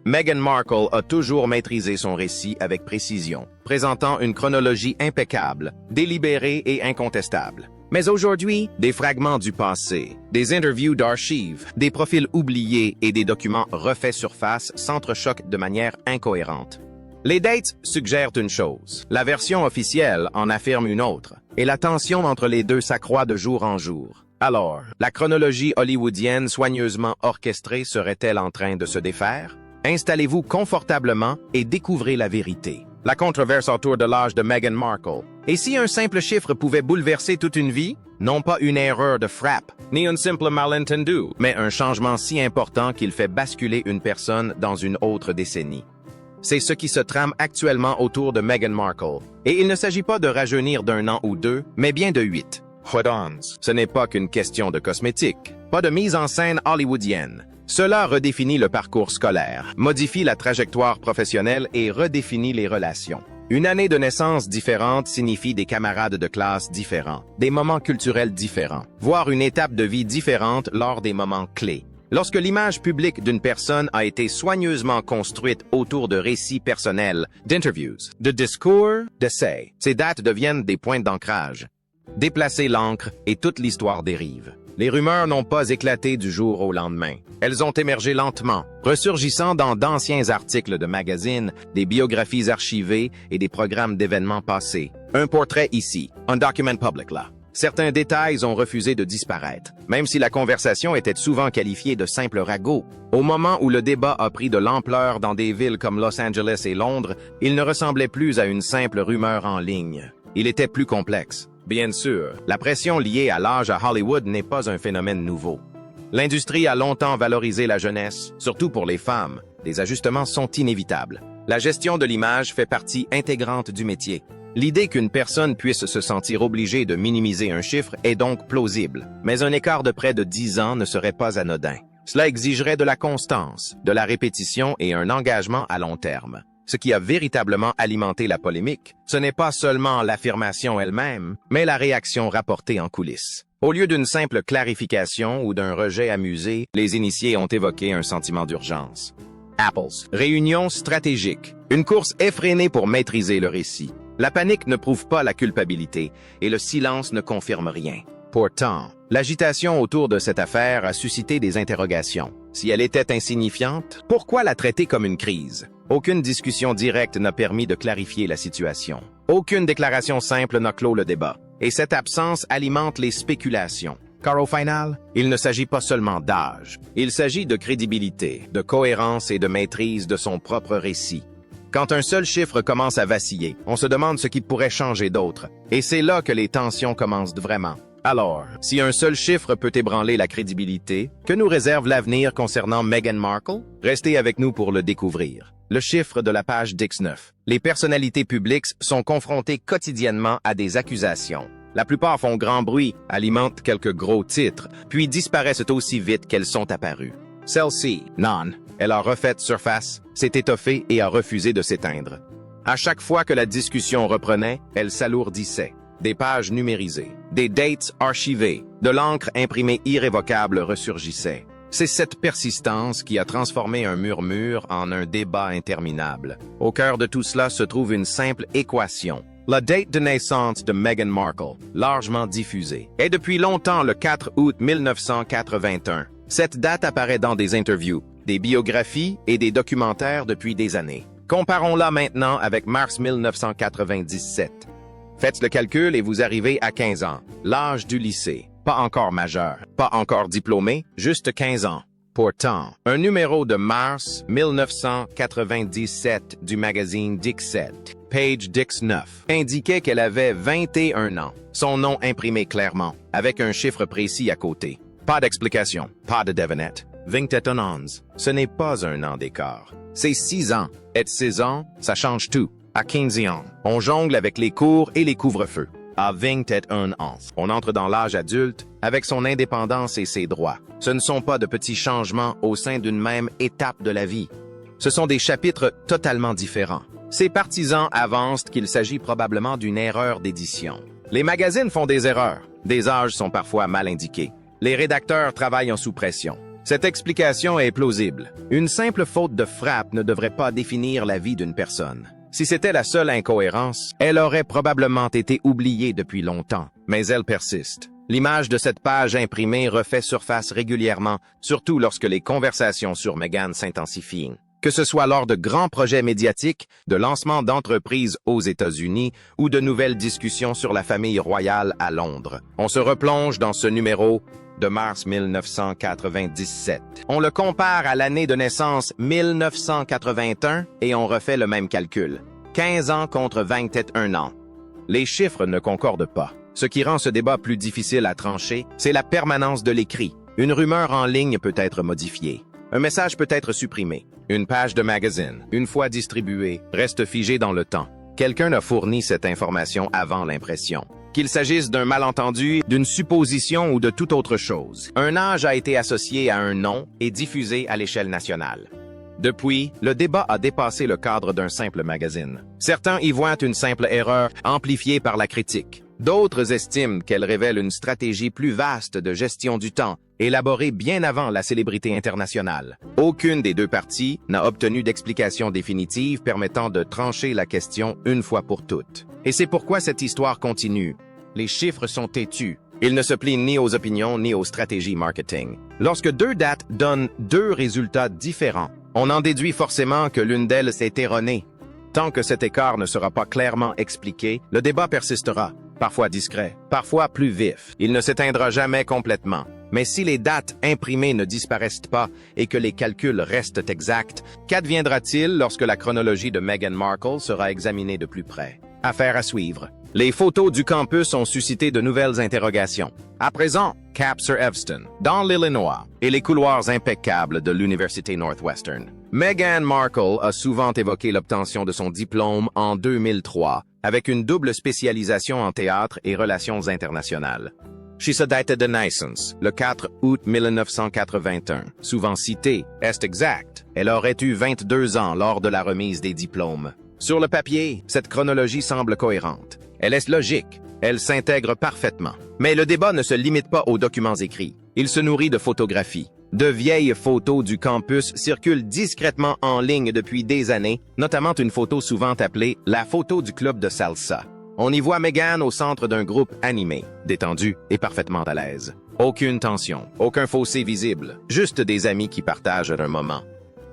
Meghan Markle a toujours maîtrisé son récit avec précision, présentant une chronologie impeccable, délibérée et incontestable. Mais aujourd'hui, des fragments du passé, des interviews d'archives, des profils oubliés et des documents refaits surface s'entrechoquent de manière incohérente. Les dates suggèrent une chose, la version officielle en affirme une autre, et la tension entre les deux s'accroît de jour en jour. Alors, la chronologie hollywoodienne soigneusement orchestrée serait-elle en train de se défaire? Installez-vous confortablement et découvrez la vérité. La controverse autour de l'âge de Meghan Markle. Et si un simple chiffre pouvait bouleverser toute une vie? Non pas une erreur de frappe, ni un simple malentendu, mais un changement si important qu'il fait basculer une personne dans une autre décennie. C'est ce qui se trame actuellement autour de Meghan Markle. Et il ne s'agit pas de rajeunir d'un an ou deux, mais bien de 8. Ce n'est pas qu'une question de cosmétique, pas de mise en scène hollywoodienne. Cela redéfinit le parcours scolaire, modifie la trajectoire professionnelle et redéfinit les relations. Une année de naissance différente signifie des camarades de classe différents, des moments culturels différents, voire une étape de vie différente lors des moments clés. Lorsque l'image publique d'une personne a été soigneusement construite autour de récits personnels, d'interviews, de discours, d'essais, ces dates deviennent des points d'ancrage. Déplacer l'encre et toute l'histoire dérive. Les rumeurs n'ont pas éclaté du jour au lendemain. Elles ont émergé lentement, ressurgissant dans d'anciens articles de magazines, des biographies archivées et des programmes d'événements passés. Un portrait ici, un document public là. Certains détails ont refusé de disparaître, même si la conversation était souvent qualifiée de simple ragot. Au moment où le débat a pris de l'ampleur dans des villes comme Los Angeles et Londres, il ne ressemblait plus à une simple rumeur en ligne. Il était plus complexe. Bien sûr, la pression liée à l'âge à Hollywood n'est pas un phénomène nouveau. L'industrie a longtemps valorisé la jeunesse, surtout pour les femmes. Des ajustements sont inévitables. La gestion de l'image fait partie intégrante du métier. L'idée qu'une personne puisse se sentir obligée de minimiser un chiffre est donc plausible, mais un écart de près de 10 ans ne serait pas anodin. Cela exigerait de la constance, de la répétition et un engagement à long terme. Ce qui a véritablement alimenté la polémique, ce n'est pas seulement l'affirmation elle-même, mais la réaction rapportée en coulisses. Au lieu d'une simple clarification ou d'un rejet amusé, les initiés ont évoqué un sentiment d'urgence. Apples. Réunion stratégique. Une course effrénée pour maîtriser le récit. La panique ne prouve pas la culpabilité et le silence ne confirme rien. Pourtant, l'agitation autour de cette affaire a suscité des interrogations. Si elle était insignifiante, pourquoi la traiter comme une crise? Aucune discussion directe n'a permis de clarifier la situation. Aucune déclaration simple n'a clos le débat. Et cette absence alimente les spéculations. Car au final, il ne s'agit pas seulement d'âge. Il s'agit de crédibilité, de cohérence et de maîtrise de son propre récit. Quand un seul chiffre commence à vaciller, on se demande ce qui pourrait changer d'autre. Et c'est là que les tensions commencent vraiment. Alors, si un seul chiffre peut ébranler la crédibilité, que nous réserve l'avenir concernant Meghan Markle? Restez avec nous pour le découvrir. Le chiffre de la page Dix9. Les personnalités publiques sont confrontées quotidiennement à des accusations. La plupart font grand bruit, alimentent quelques gros titres, puis disparaissent aussi vite qu'elles sont apparues. Celle-ci, non, elle a refait surface, s'est étoffée et a refusé de s'éteindre. À chaque fois que la discussion reprenait, elle s'alourdissait. Des pages numérisées, des dates archivées, de l'encre imprimée irrévocable ressurgissait. C'est cette persistance qui a transformé un murmure en un débat interminable. Au cœur de tout cela se trouve une simple équation. La date de naissance de Meghan Markle, largement diffusée, est depuis longtemps le 4 août 1981. Cette date apparaît dans des interviews, des biographies et des documentaires depuis des années. Comparons-la maintenant avec mars 1997. Faites le calcul et vous arrivez à 15 ans, l'âge du lycée. Pas encore majeur, pas encore diplômé, juste 15 ans. Pourtant, un numéro de mars 1997 du magazine Dixit, page Dix9, indiquait qu'elle avait 21 ans, son nom imprimé clairement, avec un chiffre précis à côté. Pas d'explication, pas de devinette. 21 ans, ce n'est pas un an d'écart. C'est 6 ans. Et 6 ans, ça change tout. À 15 ans, on jongle avec les cours et les couvre-feux. À 21 ans, on entre dans l'âge adulte avec son indépendance et ses droits. Ce ne sont pas de petits changements au sein d'une même étape de la vie. Ce sont des chapitres totalement différents. Ses partisans avancent qu'il s'agit probablement d'une erreur d'édition. Les magazines font des erreurs. Des âges sont parfois mal indiqués. Les rédacteurs travaillent en sous-pression. Cette explication est plausible. Une simple faute de frappe ne devrait pas définir la vie d'une personne. Si c'était la seule incohérence, elle aurait probablement été oubliée depuis longtemps, mais elle persiste. L'image de cette page imprimée refait surface régulièrement, surtout lorsque les conversations sur Meghan s'intensifient. Que ce soit lors de grands projets médiatiques, de lancements d'entreprises aux États-Unis ou de nouvelles discussions sur la famille royale à Londres. On se replonge dans ce numéro de mars 1997. On le compare à l'année de naissance 1981 et on refait le même calcul. 15 ans contre 21 ans. Les chiffres ne concordent pas. Ce qui rend ce débat plus difficile à trancher, c'est la permanence de l'écrit. Une rumeur en ligne peut être modifiée. Un message peut être supprimé. Une page de magazine, une fois distribuée, reste figée dans le temps. Quelqu'un a fourni cette information avant l'impression. Qu'il s'agisse d'un malentendu, d'une supposition ou de toute autre chose. Un âge a été associé à un nom et diffusé à l'échelle nationale. Depuis, le débat a dépassé le cadre d'un simple magazine. Certains y voient une simple erreur amplifiée par la critique. D'autres estiment qu'elle révèle une stratégie plus vaste de gestion du temps, élaborée bien avant la célébrité internationale. Aucune des deux parties n'a obtenu d'explication définitive permettant de trancher la question une fois pour toutes. Et c'est pourquoi cette histoire continue. Les chiffres sont têtus. Ils ne se plient ni aux opinions ni aux stratégies marketing. Lorsque deux dates donnent deux résultats différents, on en déduit forcément que l'une d'elles s'est erronée. Tant que cet écart ne sera pas clairement expliqué, le débat persistera, parfois discret, parfois plus vif. Il ne s'éteindra jamais complètement. Mais si les dates imprimées ne disparaissent pas et que les calculs restent exacts, qu'adviendra-t-il lorsque la chronologie de Meghan Markle sera examinée de plus près? Affaire à suivre. Les photos du campus ont suscité de nouvelles interrogations. À présent, Cap Sir Eveston, dans l'Illinois, et les couloirs impeccables de l'Université Northwestern. Meghan Markle a souvent évoqué l'obtention de son diplôme en 2003, avec une double spécialisation en théâtre et relations internationales. She dated de naissance, le 4 août 1981. Souvent citée, est exact. Elle aurait eu 22 ans lors de la remise des diplômes. Sur le papier, cette chronologie semble cohérente. Elle est logique. Elle s'intègre parfaitement. Mais le débat ne se limite pas aux documents écrits. Il se nourrit de photographies. De vieilles photos du campus circulent discrètement en ligne depuis des années, notamment une photo souvent appelée « la photo du club de salsa ». On y voit Meghan au centre d'un groupe animé, détendu et parfaitement à l'aise. Aucune tension, aucun fossé visible, juste des amis qui partagent un moment.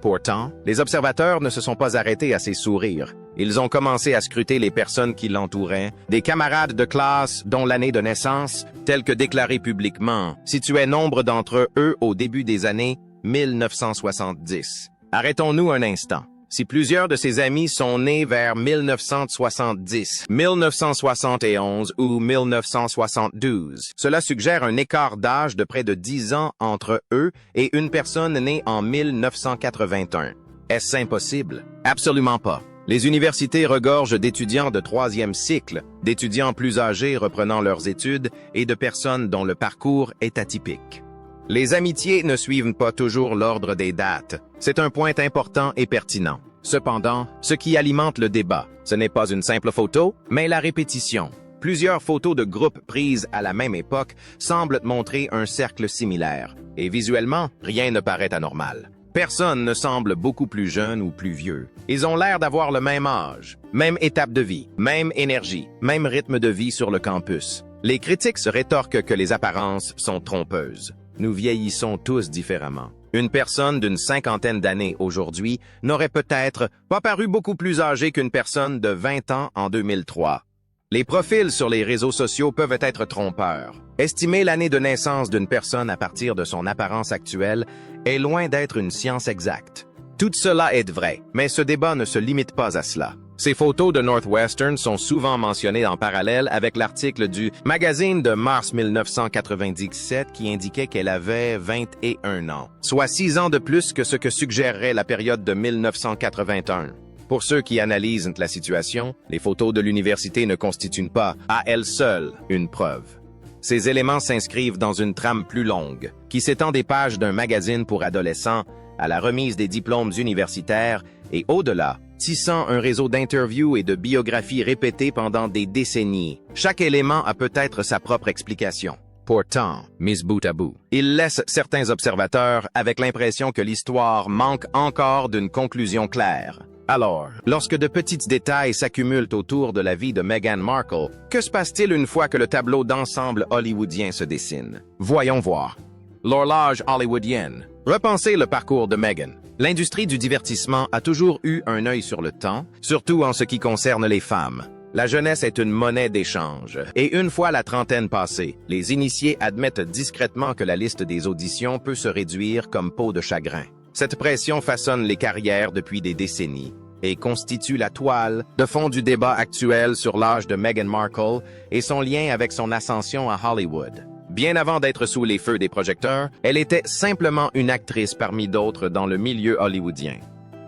Pourtant, les observateurs ne se sont pas arrêtés à ces sourires. Ils ont commencé à scruter les personnes qui l'entouraient, des camarades de classe dont l'année de naissance, telle que déclarée publiquement, situait nombre d'entre eux au début des années 1970. Arrêtons-nous un instant. Si plusieurs de ses amis sont nés vers 1970, 1971 ou 1972, cela suggère un écart d'âge de près de 10 ans entre eux et une personne née en 1981. Est-ce impossible? Absolument pas. Les universités regorgent d'étudiants de troisième cycle, d'étudiants plus âgés reprenant leurs études et de personnes dont le parcours est atypique. Les amitiés ne suivent pas toujours l'ordre des dates. C'est un point important et pertinent. Cependant, ce qui alimente le débat, ce n'est pas une simple photo, mais la répétition. Plusieurs photos de groupes prises à la même époque semblent montrer un cercle similaire. Et visuellement, rien ne paraît anormal. Personne ne semble beaucoup plus jeune ou plus vieux. Ils ont l'air d'avoir le même âge, même étape de vie, même énergie, même rythme de vie sur le campus. Les critiques se rétorquent que les apparences sont trompeuses. Nous vieillissons tous différemment. Une personne d'une cinquantaine d'années aujourd'hui n'aurait peut-être pas paru beaucoup plus âgée qu'une personne de 20 ans en 2003. Les profils sur les réseaux sociaux peuvent être trompeurs. Estimer l'année de naissance d'une personne à partir de son apparence actuelle est loin d'être une science exacte. Tout cela est vrai, mais ce débat ne se limite pas à cela. Ces photos de Northwestern sont souvent mentionnées en parallèle avec l'article du magazine de mars 1997 qui indiquait qu'elle avait 21 ans, soit 6 ans de plus que ce que suggérerait la période de 1981. Pour ceux qui analysent la situation, les photos de l'université ne constituent pas, à elles seules, une preuve. Ces éléments s'inscrivent dans une trame plus longue, qui s'étend des pages d'un magazine pour adolescents à la remise des diplômes universitaires et au-delà, tissant un réseau d'interviews et de biographies répétées pendant des décennies. Chaque élément a peut-être sa propre explication. Pourtant, mise bout à bout, il laisse certains observateurs avec l'impression que l'histoire manque encore d'une conclusion claire. Alors, lorsque de petits détails s'accumulent autour de la vie de Meghan Markle, que se passe-t-il une fois que le tableau d'ensemble hollywoodien se dessine? Voyons voir. L'horloge hollywoodienne. Repensez le parcours de Meghan. L'industrie du divertissement a toujours eu un œil sur le temps, surtout en ce qui concerne les femmes. La jeunesse est une monnaie d'échange, et une fois la trentaine passée, les initiés admettent discrètement que la liste des auditions peut se réduire comme peau de chagrin. Cette pression façonne les carrières depuis des décennies et constitue la toile de fond du débat actuel sur l'âge de Meghan Markle et son lien avec son ascension à Hollywood. Bien avant d'être sous les feux des projecteurs, elle était simplement une actrice parmi d'autres dans le milieu hollywoodien.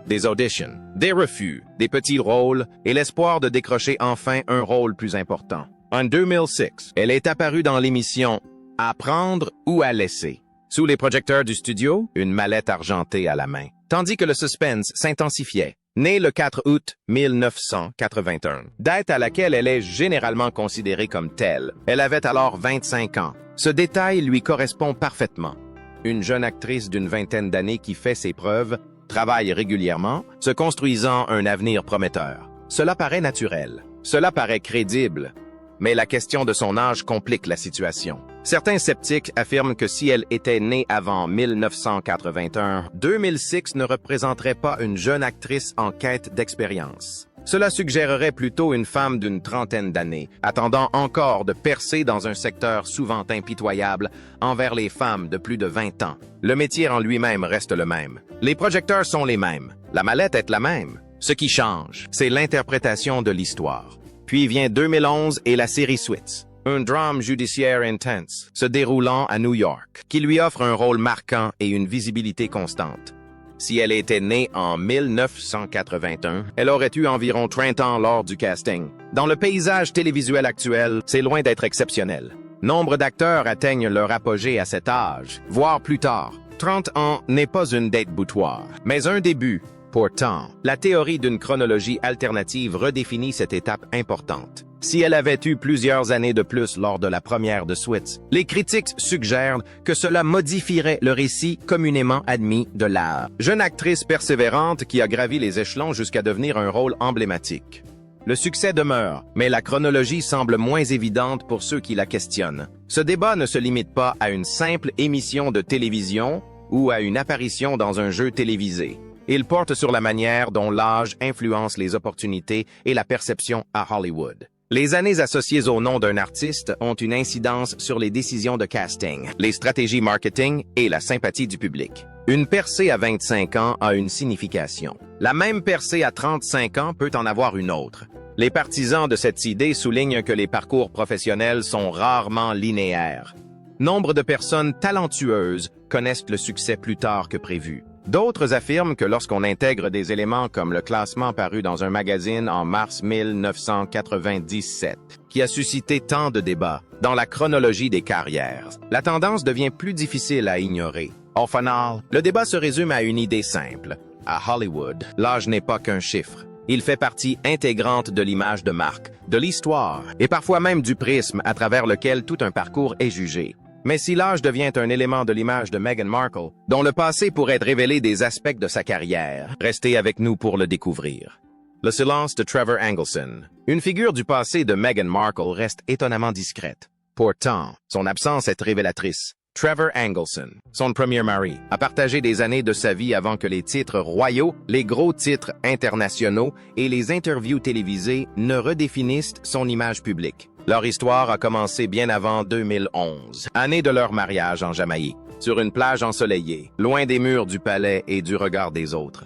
Des auditions, des refus, des petits rôles et l'espoir de décrocher enfin un rôle plus important. En 2006, elle est apparue dans l'émission « À prendre ou à laisser ». Sous les projecteurs du studio, une mallette argentée à la main. Tandis que le suspense s'intensifiait. Née le 4 août 1981, date à laquelle elle est généralement considérée comme telle, elle avait alors 25 ans. Ce détail lui correspond parfaitement. Une jeune actrice d'une vingtaine d'années qui fait ses preuves, travaille régulièrement, se construisant un avenir prometteur. Cela paraît naturel. Cela paraît crédible. Mais la question de son âge complique la situation. Certains sceptiques affirment que si elle était née avant 1981, 2006 ne représenterait pas une jeune actrice en quête d'expérience. Cela suggérerait plutôt une femme d'une trentaine d'années, attendant encore de percer dans un secteur souvent impitoyable envers les femmes de plus de 20 ans. Le métier en lui-même reste le même. Les projecteurs sont les mêmes. La mallette est la même. Ce qui change, c'est l'interprétation de l'histoire. Puis vient 2011 et la série Suits, un drame judiciaire intense, se déroulant à New York, qui lui offre un rôle marquant et une visibilité constante. Si elle était née en 1981, elle aurait eu environ 30 ans lors du casting. Dans le paysage télévisuel actuel, c'est loin d'être exceptionnel. Nombre d'acteurs atteignent leur apogée à cet âge, voire plus tard. 30 ans n'est pas une date butoir, mais un début. Pourtant, la théorie d'une chronologie alternative redéfinit cette étape importante. Si elle avait eu plusieurs années de plus lors de la première de Suits, les critiques suggèrent que cela modifierait le récit communément admis de la jeune actrice persévérante qui a gravi les échelons jusqu'à devenir un rôle emblématique. Le succès demeure, mais la chronologie semble moins évidente pour ceux qui la questionnent. Ce débat ne se limite pas à une simple émission de télévision ou à une apparition dans un jeu télévisé. Il porte sur la manière dont l'âge influence les opportunités et la perception à Hollywood. Les années associées au nom d'un artiste ont une incidence sur les décisions de casting, les stratégies marketing et la sympathie du public. Une percée à 25 ans a une signification. La même percée à 35 ans peut en avoir une autre. Les partisans de cette idée soulignent que les parcours professionnels sont rarement linéaires. Nombre de personnes talentueuses connaissent le succès plus tard que prévu. D'autres affirment que lorsqu'on intègre des éléments comme le classement paru dans un magazine en mars 1997, qui a suscité tant de débats dans la chronologie des carrières, la tendance devient plus difficile à ignorer. Au final, le débat se résume à une idée simple. À Hollywood, l'âge n'est pas qu'un chiffre. Il fait partie intégrante de l'image de marque, de l'histoire, et parfois même du prisme à travers lequel tout un parcours est jugé. Mais si l'âge devient un élément de l'image de Meghan Markle, dont le passé pourrait révéler des aspects de sa carrière, restez avec nous pour le découvrir. Le silence de Trevor Engelson. Une figure du passé de Meghan Markle reste étonnamment discrète. Pourtant, son absence est révélatrice. Trevor Engelson, son premier mari, a partagé des années de sa vie avant que les titres royaux, les gros titres internationaux et les interviews télévisées ne redéfinissent son image publique. Leur histoire a commencé bien avant 2011, année de leur mariage en Jamaïque, sur une plage ensoleillée, loin des murs du palais et du regard des autres.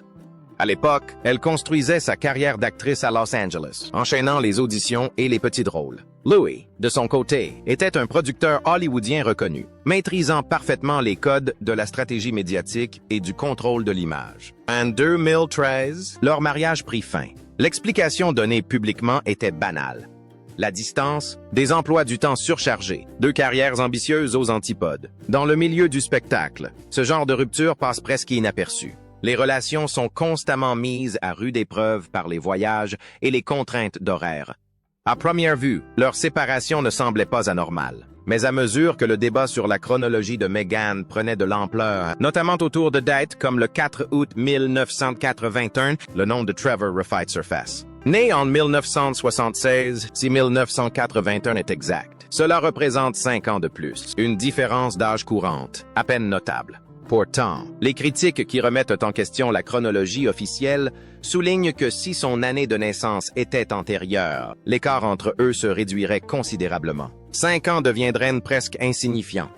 À l'époque, elle construisait sa carrière d'actrice à Los Angeles, enchaînant les auditions et les petits rôles. Louis, de son côté, était un producteur hollywoodien reconnu, maîtrisant parfaitement les codes de la stratégie médiatique et du contrôle de l'image. En 2013, leur mariage prit fin. L'explication donnée publiquement était banale. La distance, des emplois du temps surchargés, deux carrières ambitieuses aux antipodes. Dans le milieu du spectacle, ce genre de rupture passe presque inaperçu. Les relations sont constamment mises à rude épreuve par les voyages et les contraintes d'horaire. À première vue, leur séparation ne semblait pas anormale. Mais à mesure que le débat sur la chronologie de Meghan prenait de l'ampleur, notamment autour de dates comme le 4 août 1981, le nom de Trevor refait surface. Né en 1976, si 1981 est exact, cela représente 5 ans de plus, une différence d'âge courante, à peine notable. Pourtant, les critiques qui remettent en question la chronologie officielle soulignent que si son année de naissance était antérieure, l'écart entre eux se réduirait considérablement. 5 ans deviendraient presque insignifiants.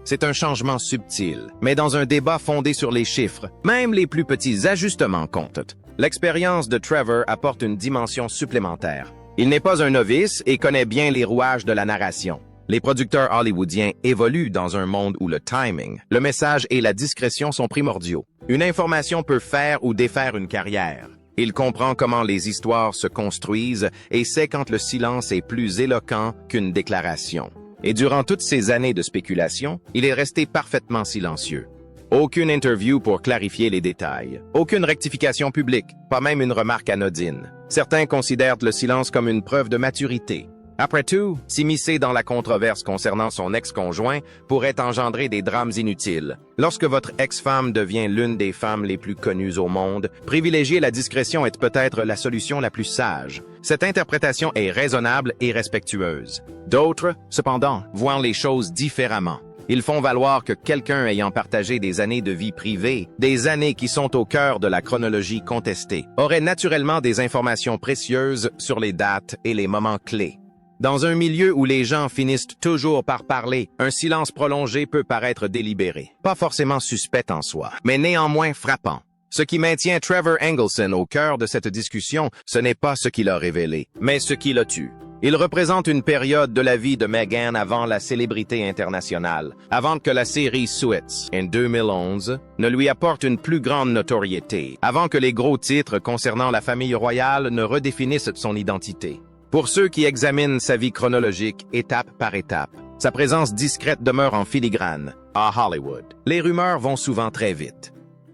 C'est un changement subtil, mais dans un débat fondé sur les chiffres, même les plus petits ajustements comptent. L'expérience de Trevor apporte une dimension supplémentaire. Il n'est pas un novice et connaît bien les rouages de la narration. Les producteurs hollywoodiens évoluent dans un monde où le timing, le message et la discrétion sont primordiaux. Une information peut faire ou défaire une carrière. Il comprend comment les histoires se construisent et sait quand le silence est plus éloquent qu'une déclaration. Et durant toutes ces années de spéculation, il est resté parfaitement silencieux. Aucune interview pour clarifier les détails. Aucune rectification publique, pas même une remarque anodine. Certains considèrent le silence comme une preuve de maturité. Après tout, s'immiscer dans la controverse concernant son ex-conjoint pourrait engendrer des drames inutiles. Lorsque votre ex-femme devient l'une des femmes les plus connues au monde, privilégier la discrétion est peut-être la solution la plus sage. Cette interprétation est raisonnable et respectueuse. D'autres, cependant, voient les choses différemment. Ils font valoir que quelqu'un ayant partagé des années de vie privée, des années qui sont au cœur de la chronologie contestée, aurait naturellement des informations précieuses sur les dates et les moments clés. Dans un milieu où les gens finissent toujours par parler, un silence prolongé peut paraître délibéré. Pas forcément suspect en soi, mais néanmoins frappant. Ce qui maintient Trevor Engelson au cœur de cette discussion, ce n'est pas ce qu'il a révélé, mais ce qui l'a tué. Il représente une période de la vie de Meghan avant la célébrité internationale, avant que la série Suits, en 2011, ne lui apporte une plus grande notoriété, avant que les gros titres concernant la famille royale ne redéfinissent son identité. Pour ceux qui examinent sa vie chronologique étape par étape, sa présence discrète demeure en filigrane, à Hollywood. Les rumeurs vont souvent très vite.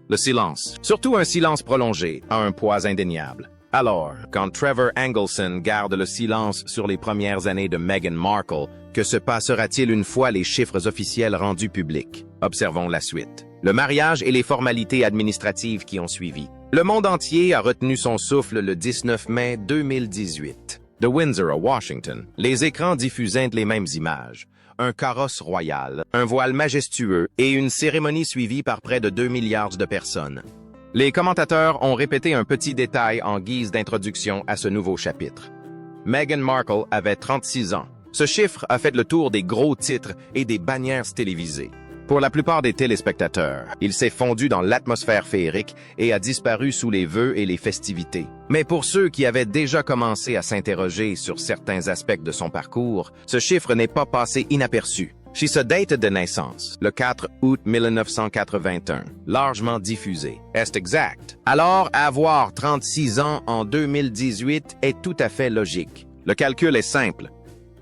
Le silence, surtout un silence prolongé, a un poids indéniable. Alors, quand Trevor Engelson garde le silence sur les premières années de Meghan Markle, que se passera-t-il une fois les chiffres officiels rendus publics? Observons la suite. Le mariage et les formalités administratives qui ont suivi. Le monde entier a retenu son souffle le 19 mai 2018. De Windsor à Washington, les écrans diffusaient les mêmes images. Un carrosse royal, un voile majestueux et une cérémonie suivie par près de 2 milliards de personnes. Les commentateurs ont répété un petit détail en guise d'introduction à ce nouveau chapitre. Meghan Markle avait 36 ans. Ce chiffre a fait le tour des gros titres et des bannières télévisées. Pour la plupart des téléspectateurs, il s'est fondu dans l'atmosphère féerique et a disparu sous les vœux et les festivités. Mais pour ceux qui avaient déjà commencé à s'interroger sur certains aspects de son parcours, ce chiffre n'est pas passé inaperçu. Chez sa date de naissance, le 4 août 1981, largement diffusé, est exact. Alors, avoir 36 ans en 2018 est tout à fait logique. Le calcul est simple.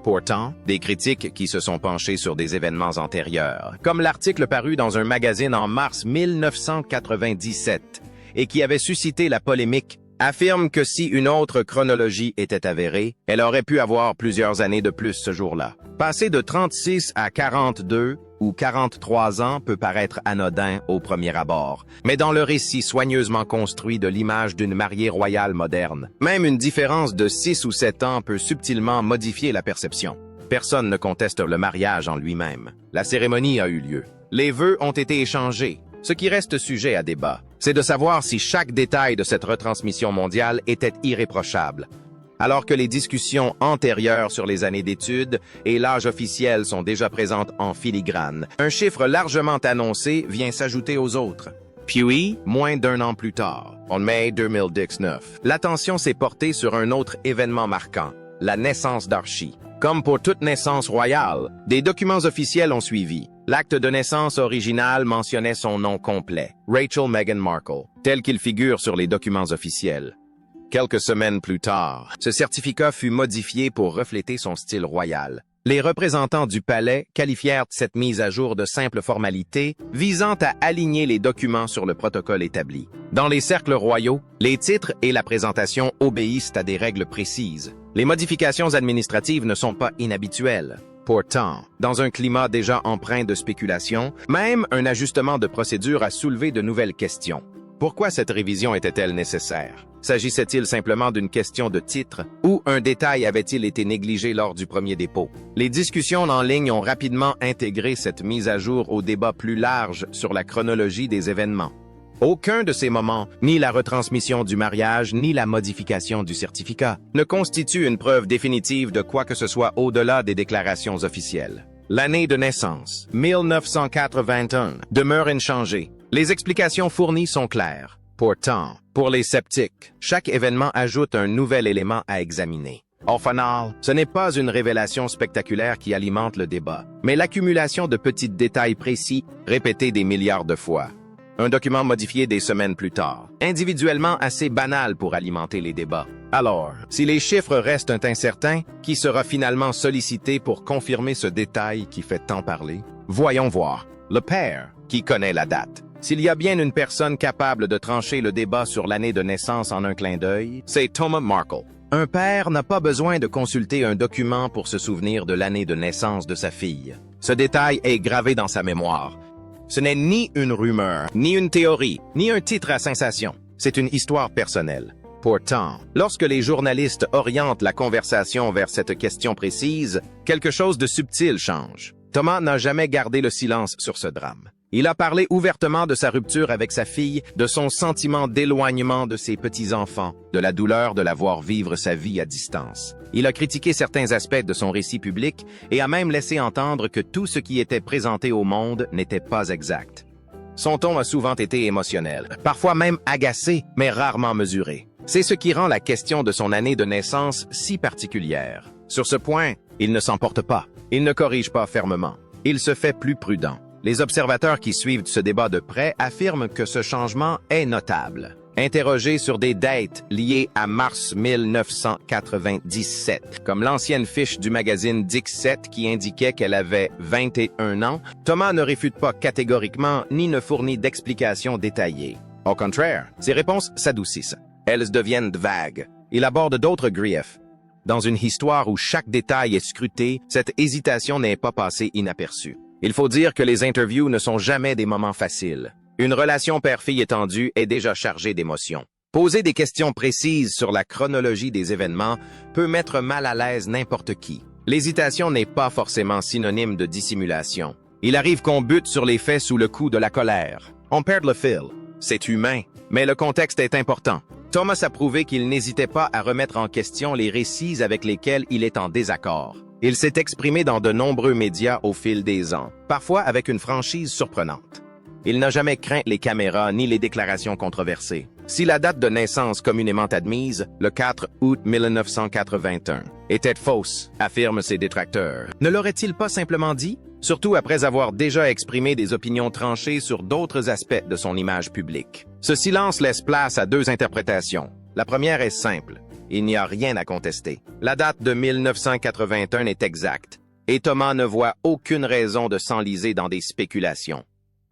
Pourtant, des critiques qui se sont penchés sur des événements antérieurs, comme l'article paru dans un magazine en mars 1997 et qui avait suscité la polémique, affirment que si une autre chronologie était avérée, elle aurait pu avoir plusieurs années de plus ce jour-là. Passer de 36 à 42 ou 43 ans peut paraître anodin au premier abord, mais dans le récit soigneusement construit de l'image d'une mariée royale moderne, même une différence de 6 ou 7 ans peut subtilement modifier la perception. Personne ne conteste le mariage en lui-même. La cérémonie a eu lieu. Les vœux ont été échangés. Ce qui reste sujet à débat, c'est de savoir si chaque détail de cette retransmission mondiale était irréprochable. Alors que les discussions antérieures sur les années d'études et l'âge officiel sont déjà présentes en filigrane, un chiffre largement annoncé vient s'ajouter aux autres. Puis, moins d'un an plus tard, en mai 2019, l'attention s'est portée sur un autre événement marquant, la naissance d'Archie. Comme pour toute naissance royale, des documents officiels ont suivi. L'acte de naissance original mentionnait son nom complet, Rachel Meghan Markle, tel qu'il figure sur les documents officiels. Quelques semaines plus tard, ce certificat fut modifié pour refléter son style royal. Les représentants du palais qualifièrent cette mise à jour de simple formalité visant à aligner les documents sur le protocole établi. Dans les cercles royaux, les titres et la présentation obéissent à des règles précises. Les modifications administratives ne sont pas inhabituelles. Pourtant, dans un climat déjà empreint de spéculation, même un ajustement de procédure a soulevé de nouvelles questions. Pourquoi cette révision était-elle nécessaire? S'agissait-il simplement d'une question de titre ou un détail avait-il été négligé lors du premier dépôt? Les discussions en ligne ont rapidement intégré cette mise à jour au débat plus large sur la chronologie des événements. Aucun de ces moments, ni la retransmission du mariage, ni la modification du certificat, ne constitue une preuve définitive de quoi que ce soit au-delà des déclarations officielles. L'année de naissance, 1981, demeure inchangée. Les explications fournies sont claires. Pourtant, pour les sceptiques, chaque événement ajoute un nouvel élément à examiner. Au final, ce n'est pas une révélation spectaculaire qui alimente le débat, mais l'accumulation de petits détails précis, répétés des milliards de fois. Un document modifié des semaines plus tard, individuellement assez banal pour alimenter les débats. Alors, si les chiffres restent incertains, qui sera finalement sollicité pour confirmer ce détail qui fait tant parler? Voyons voir. Le père, qui connaît la date. S'il y a bien une personne capable de trancher le débat sur l'année de naissance en un clin d'œil, c'est Thomas Markle. Un père n'a pas besoin de consulter un document pour se souvenir de l'année de naissance de sa fille. Ce détail est gravé dans sa mémoire. Ce n'est ni une rumeur, ni une théorie, ni un titre à sensation. C'est une histoire personnelle. Pourtant, lorsque les journalistes orientent la conversation vers cette question précise, quelque chose de subtil change. Thomas n'a jamais gardé le silence sur ce drame. Il a parlé ouvertement de sa rupture avec sa fille, de son sentiment d'éloignement de ses petits-enfants, de la douleur de la voir vivre sa vie à distance. Il a critiqué certains aspects de son récit public et a même laissé entendre que tout ce qui était présenté au monde n'était pas exact. Son ton a souvent été émotionnel, parfois même agacé, mais rarement mesuré. C'est ce qui rend la question de son année de naissance si particulière. Sur ce point, il ne s'emporte pas. Il ne corrige pas fermement. Il se fait plus prudent. Les observateurs qui suivent ce débat de près affirment que ce changement est notable. Interrogé sur des dates liées à mars 1997, comme l'ancienne fiche du magazine Dixit qui indiquait qu'elle avait 21 ans, Thomas ne réfute pas catégoriquement ni ne fournit d'explications détaillées. Au contraire, ses réponses s'adoucissent. Elles deviennent vagues. Il aborde d'autres griefs. Dans une histoire où chaque détail est scruté, cette hésitation n'est pas passée inaperçue. Il faut dire que les interviews ne sont jamais des moments faciles. Une relation père-fille étendue est déjà chargée d'émotions. Poser des questions précises sur la chronologie des événements peut mettre mal à l'aise n'importe qui. L'hésitation n'est pas forcément synonyme de dissimulation. Il arrive qu'on bute sur les faits sous le coup de la colère. On perd le fil. C'est humain, mais le contexte est important. Thomas a prouvé qu'il n'hésitait pas à remettre en question les récits avec lesquels il est en désaccord. Il s'est exprimé dans de nombreux médias au fil des ans, parfois avec une franchise surprenante. Il n'a jamais craint les caméras ni les déclarations controversées. Si la date de naissance communément admise, le 4 août 1981, était fausse, affirment ses détracteurs, ne l'aurait-il pas simplement dit? Surtout après avoir déjà exprimé des opinions tranchées sur d'autres aspects de son image publique. Ce silence laisse place à deux interprétations. La première est simple. Il n'y a rien à contester. La date de 1981 est exacte, et Thomas ne voit aucune raison de s'enliser dans des spéculations.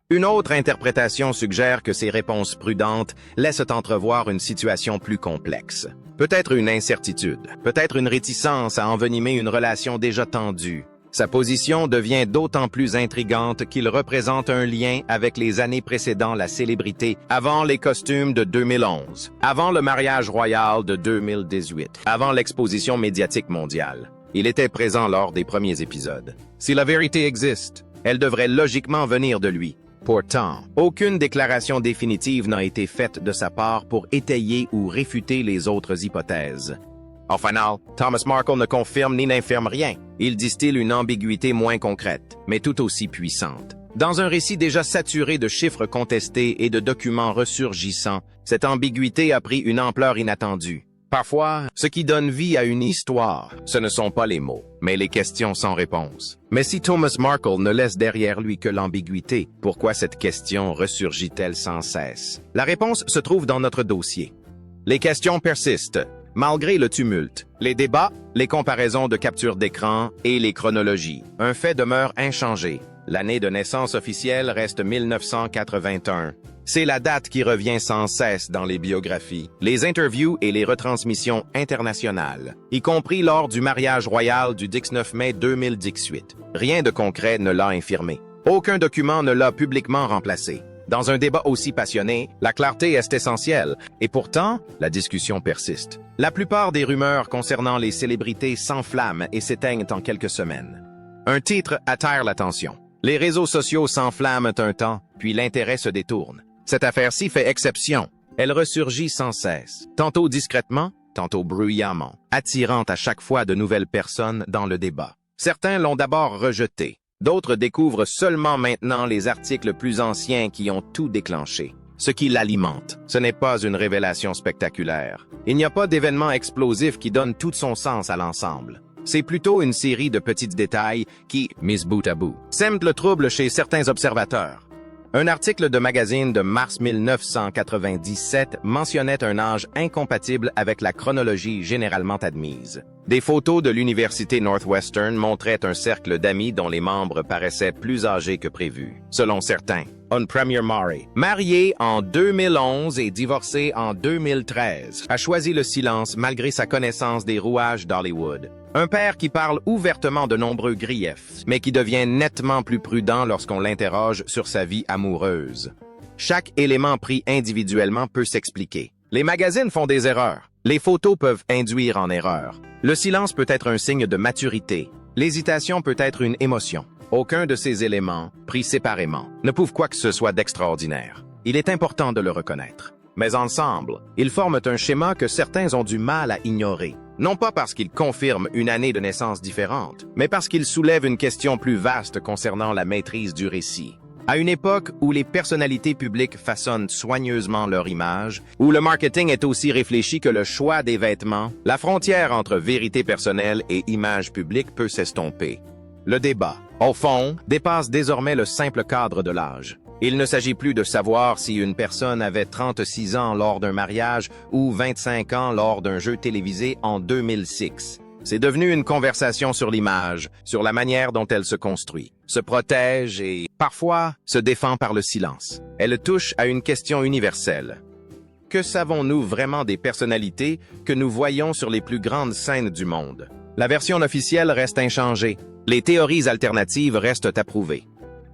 Une autre interprétation suggère que ses réponses prudentes laissent entrevoir une situation plus complexe. Peut-être une incertitude, peut-être une réticence à envenimer une relation déjà tendue. Sa position devient d'autant plus intrigante qu'il représente un lien avec les années précédant la célébrité, avant les costumes de 2011, avant le mariage royal de 2018, avant l'exposition médiatique mondiale. Il était présent lors des premiers épisodes. Si la vérité existe, elle devrait logiquement venir de lui. Pourtant, aucune déclaration définitive n'a été faite de sa part pour étayer ou réfuter les autres hypothèses. Au final, Thomas Markle ne confirme ni n'infirme rien. Il distille une ambiguïté moins concrète, mais tout aussi puissante. Dans un récit déjà saturé de chiffres contestés et de documents ressurgissants, cette ambiguïté a pris une ampleur inattendue. Parfois, ce qui donne vie à une histoire, ce ne sont pas les mots, mais les questions sans réponse. Mais si Thomas Markle ne laisse derrière lui que l'ambiguïté, pourquoi cette question ressurgit-elle sans cesse? La réponse se trouve dans notre dossier. Les questions persistent. Malgré le tumulte, les débats, les comparaisons de capture d'écran et les chronologies, un fait demeure inchangé. l'année de naissance officielle reste 1981. C'est la date qui revient sans cesse dans les biographies, les interviews et les retransmissions internationales, y compris lors du mariage royal du 19 mai 2018. Rien de concret ne l'a infirmé. Aucun document ne l'a publiquement remplacé. Dans un débat aussi passionné, la clarté est essentielle, et pourtant, la discussion persiste. La plupart des rumeurs concernant les célébrités s'enflamment et s'éteignent en quelques semaines. Un titre attire l'attention. Les réseaux sociaux s'enflamment un temps, puis l'intérêt se détourne. Cette affaire-ci fait exception. Elle ressurgit sans cesse, tantôt discrètement, tantôt bruyamment, attirant à chaque fois de nouvelles personnes dans le débat. Certains l'ont d'abord rejetée. D'autres découvrent seulement maintenant les articles plus anciens qui ont tout déclenché. Ce qui l'alimente, ce n'est pas une révélation spectaculaire. Il n'y a pas d'événement explosif qui donne tout son sens à l'ensemble. C'est plutôt une série de petits détails qui, mis bout à bout, sèment le trouble chez certains observateurs. Un article de magazine de mars 1997 mentionnait un âge incompatible avec la chronologie généralement admise. Des photos de l'université Northwestern montraient un cercle d'amis dont les membres paraissaient plus âgés que prévu. Selon certains, Premier Murray, marié en 2011 et divorcé en 2013, a choisi le silence malgré sa connaissance des rouages d'Hollywood. Un père qui parle ouvertement de nombreux griefs, mais qui devient nettement plus prudent lorsqu'on l'interroge sur sa vie amoureuse. Chaque élément pris individuellement peut s'expliquer. Les magazines font des erreurs. Les photos peuvent induire en erreur. Le silence peut être un signe de maturité. L'hésitation peut être une émotion. Aucun de ces éléments, pris séparément, ne prouve quoi que ce soit d'extraordinaire. Il est important de le reconnaître. Mais ensemble, ils forment un schéma que certains ont du mal à ignorer. Non pas parce qu'ils confirment une année de naissance différente, mais parce qu'ils soulèvent une question plus vaste concernant la maîtrise du récit. À une époque où les personnalités publiques façonnent soigneusement leur image, où le marketing est aussi réfléchi que le choix des vêtements, la frontière entre vérité personnelle et image publique peut s'estomper. Le débat, au fond, dépasse désormais le simple cadre de l'âge. Il ne s'agit plus de savoir si une personne avait 36 ans lors d'un mariage ou 25 ans lors d'un jeu télévisé en 2006. C'est devenu une conversation sur l'image, sur la manière dont elle se construit, se protège et, parfois, se défend par le silence. Elle touche à une question universelle. Que savons-nous vraiment des personnalités que nous voyons sur les plus grandes scènes du monde? La version officielle reste inchangée. Les théories alternatives restent approuvées.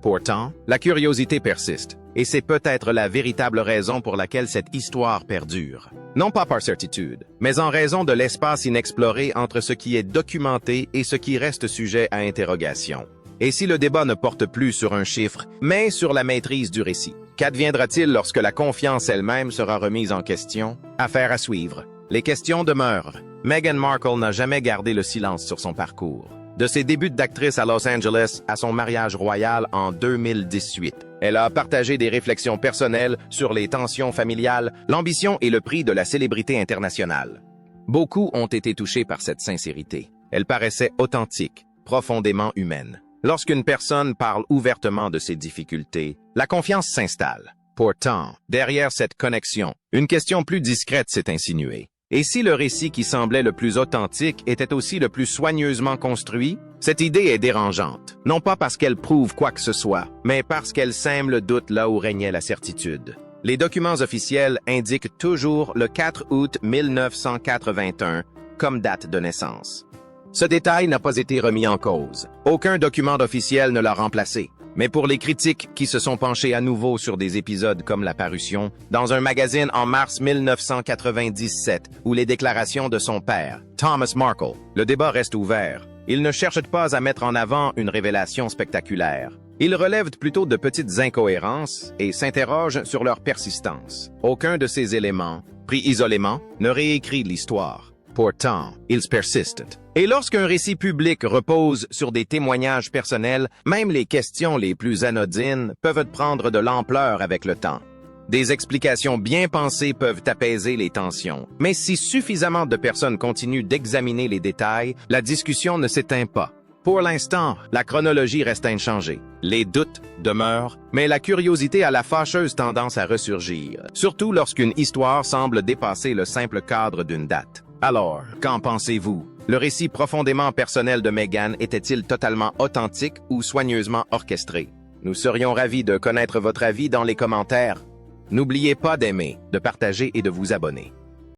Pourtant, la curiosité persiste, et c'est peut-être la véritable raison pour laquelle cette histoire perdure. Non pas par certitude, mais en raison de l'espace inexploré entre ce qui est documenté et ce qui reste sujet à interrogation. Et si le débat ne porte plus sur un chiffre, mais sur la maîtrise du récit? Qu'adviendra-t-il lorsque la confiance elle-même sera remise en question? Affaire à suivre. Les questions demeurent. Meghan Markle n'a jamais gardé le silence sur son parcours. De ses débuts d'actrice à Los Angeles à son mariage royal en 2018. Elle a partagé des réflexions personnelles sur les tensions familiales, l'ambition et le prix de la célébrité internationale. Beaucoup ont été touchés par cette sincérité. Elle paraissait authentique, profondément humaine. Lorsqu'une personne parle ouvertement de ses difficultés, la confiance s'installe. Pourtant, derrière cette connexion, une question plus discrète s'est insinuée. Et si le récit qui semblait le plus authentique était aussi le plus soigneusement construit? Cette idée est dérangeante, non pas parce qu'elle prouve quoi que ce soit, mais parce qu'elle sème le doute là où régnait la certitude. Les documents officiels indiquent toujours le 4 août 1981 comme date de naissance. Ce détail n'a pas été remis en cause. Aucun document officiel ne l'a remplacé. Mais pour les critiques qui se sont penchés à nouveau sur des épisodes comme la parution dans un magazine en mars 1997 ou les déclarations de son père, Thomas Markle, le débat reste ouvert. Il ne cherche pas à mettre en avant une révélation spectaculaire. Il relève plutôt de petites incohérences et s'interroge sur leur persistance. Aucun de ces éléments, pris isolément, ne réécrit l'histoire. Pourtant, ils persistent. Et lorsqu'un récit public repose sur des témoignages personnels, même les questions les plus anodines peuvent prendre de l'ampleur avec le temps. Des explications bien pensées peuvent apaiser les tensions. Mais si suffisamment de personnes continuent d'examiner les détails, la discussion ne s'éteint pas. Pour l'instant, la chronologie reste inchangée. Les doutes demeurent, mais la curiosité a la fâcheuse tendance à ressurgir, surtout lorsqu'une histoire semble dépasser le simple cadre d'une date. Alors, qu'en pensez-vous? Le récit profondément personnel de Meghan était-il totalement authentique ou soigneusement orchestré? Nous serions ravis de connaître votre avis dans les commentaires. N'oubliez pas d'aimer, de partager et de vous abonner.